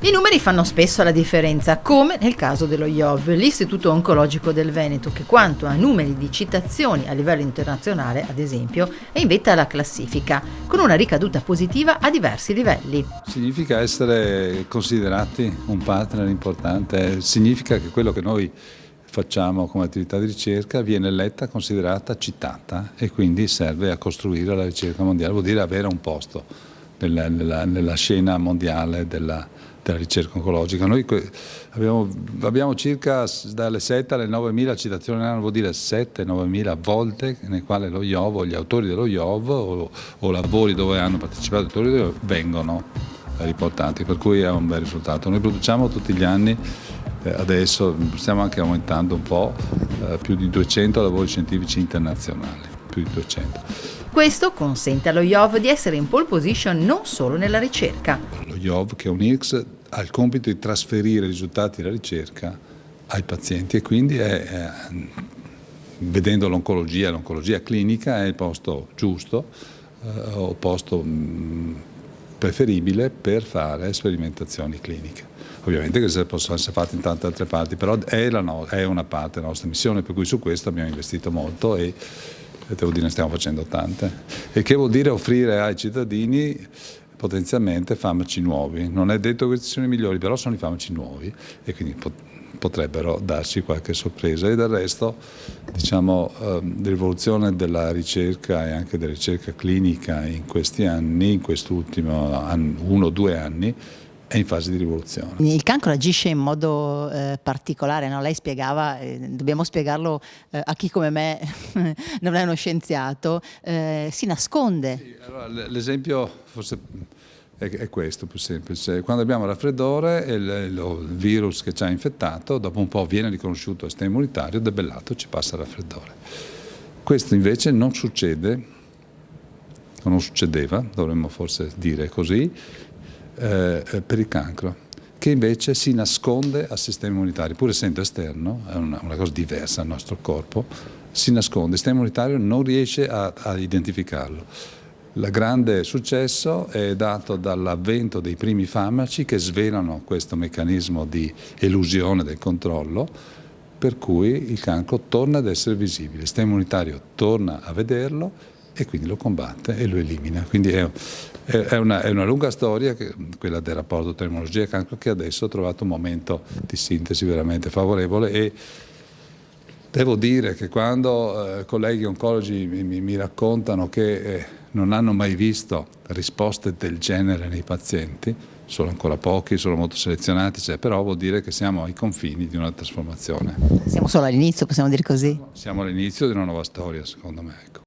I numeri fanno spesso la differenza, come nel caso dello IOV, l'Istituto Oncologico del Veneto, che quanto a numeri di citazioni a livello internazionale, ad esempio, è in vetta alla classifica, con una ricaduta positiva a diversi livelli. Significa essere considerati un partner importante, significa che quello che noi facciamo come attività di ricerca viene letta, considerata, citata e quindi serve a costruire la ricerca mondiale, vuol dire avere un posto nella scena mondiale della ricerca oncologica. Noi abbiamo circa dalle 7 alle 9.000 citazioni all'anno, vuol dire 7-9.000 volte nelle quali lo IOV o gli autori dello IOV o lavori dove hanno partecipato gli autori dello IOV vengono riportati, per cui è un bel risultato. Noi produciamo tutti gli anni, adesso stiamo anche aumentando un po', più di 200 lavori scientifici internazionali, più di 200. Questo consente allo IOV di essere in pole position non solo nella ricerca. Lo IOV, che è un IRCS, ha il compito di trasferire i risultati della ricerca ai pazienti e quindi vedendo l'oncologia clinica è il posto giusto o posto preferibile per fare sperimentazioni cliniche. Ovviamente che possono essere fatte in tante altre parti, però è una parte della nostra missione, per cui su questo abbiamo investito molto e devo dire ne stiamo facendo tante. E che vuol dire offrire ai cittadini potenzialmente farmaci nuovi. Non è detto che questi siano i migliori, però sono i farmaci nuovi e quindi potrebbero darci qualche sorpresa. E del resto, diciamo, l'evoluzione della ricerca e anche della ricerca clinica in questi anni, in quest'ultimo 1 o 2 anni, è in fase di rivoluzione. Il cancro agisce in modo particolare, no? Lei spiegava, dobbiamo spiegarlo a chi come me non è uno scienziato, si nasconde. Sì, allora, l'esempio forse è questo, più semplice. Quando abbiamo raffreddore, il virus che ci ha infettato, dopo un po' viene riconosciuto il sistema immunitario, debellato, ci passa il raffreddore. Questo invece non succede, o non succedeva, dovremmo forse dire così, per il cancro, che invece si nasconde al sistema immunitario, pur essendo esterno, è una cosa diversa al nostro corpo, si nasconde, il sistema immunitario non riesce a identificarlo. Il grande successo è dato dall'avvento dei primi farmaci che svelano questo meccanismo di elusione del controllo, per cui il cancro torna ad essere visibile, il sistema immunitario torna a vederlo e quindi lo combatte e lo elimina. Quindi è una lunga storia, quella del rapporto tra immunologia e cancro, che adesso ha trovato un momento di sintesi veramente favorevole e devo dire che quando colleghi oncologi mi raccontano che non hanno mai visto risposte del genere nei pazienti, sono ancora pochi, sono molto selezionati, però vuol dire che siamo ai confini di una trasformazione. Siamo solo all'inizio, possiamo dire così? Siamo all'inizio di una nuova storia, secondo me. Ecco.